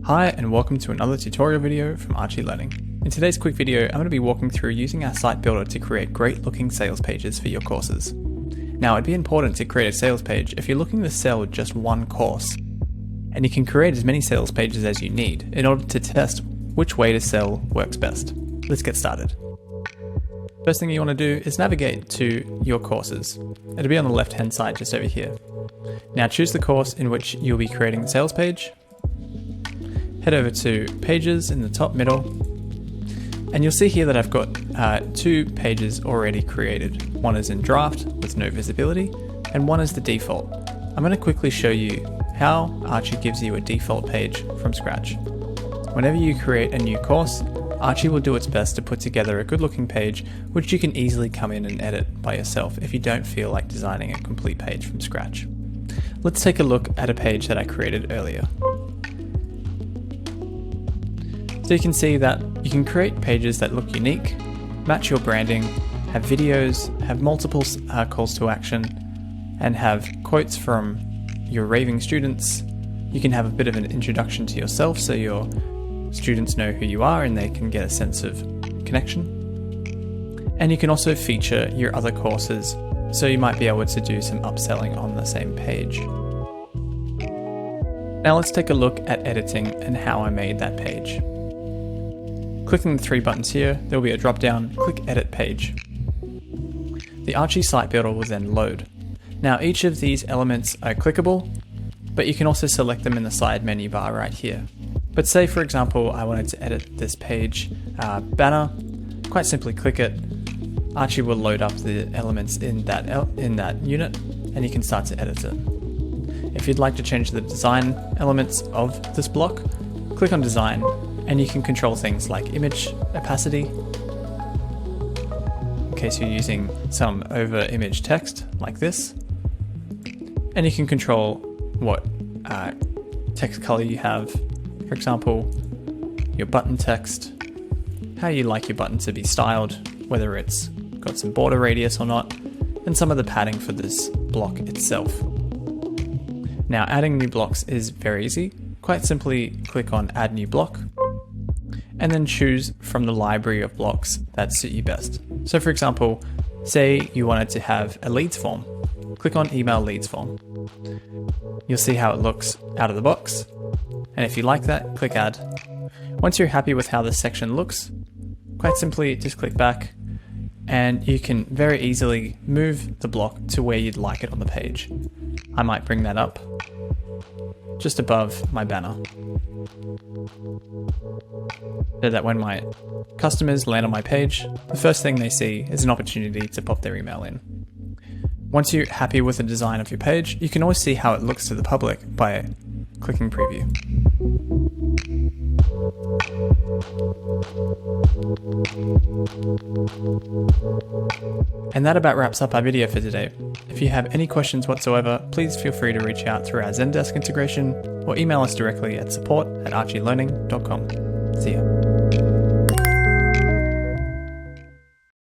Hi and welcome to another tutorial video from Archy Learning. In today's quick video, I'm going to be walking through using our site builder to create great looking sales pages for your courses. Now it'd be important to create a sales page if you're looking to sell just one course, and you can create as many sales pages as you need in order to test which way to sell works best. Let's get started. First thing you want to do is navigate to your courses. It'll be on the left hand side just over here. Now choose the course in which you'll be creating the sales page. Head over to Pages in the top middle, and you'll see here that I've got two pages already created. One is in draft with no visibility, and one is the default. I'm going to quickly show you how Archy gives you a default page from scratch. Whenever you create a new course, Archy will do its best to put together a good looking page which you can easily come in and edit by yourself if you don't feel like designing a complete page from scratch. Let's take a look at a page that I created earlier. So you can see that you can create pages that look unique, match your branding, have videos, have multiple calls to action, and have quotes from your raving students. You can have a bit of an introduction to yourself so your students know who you are and they can get a sense of connection. And you can also feature your other courses, so you might be able to do some upselling on the same page. Now let's take a look at editing and how I made that page. Clicking the three buttons here, there will be a drop down, click Edit Page. The Archy site builder will then load. Now each of these elements are clickable, but you can also select them in the side menu bar right here. But say for example I wanted to edit this page banner, quite simply click it. Archy will load up the elements in that unit, and you can start to edit it. If you'd like to change the design elements of this block, click on Design, and you can control things like image opacity, in case you're using some over image text like this. And you can control what text color you have, for example, your button text, how you like your button to be styled, whether it's got some border radius or not, and some of the padding for this block itself. Now adding new blocks is very easy. Quite simply click on Add New Block, and then choose from the library of blocks that suit you best. So for example, say you wanted to have a leads form. Click on Email Leads Form. You'll see how it looks out of the box, and if you like that, click Add. Once you're happy with how this section looks, quite simply just click back, and you can very easily move the block to where you'd like it on the page. I might bring that up just above my banner, so that when my customers land on my page, the first thing they see is an opportunity to pop their email in. Once you're happy with the design of your page, you can always see how it looks to the public by clicking Preview. And that about wraps up our video for today. If you have any questions whatsoever, please feel free to reach out through our Zendesk integration or email us directly at support@archylearning.com. See ya.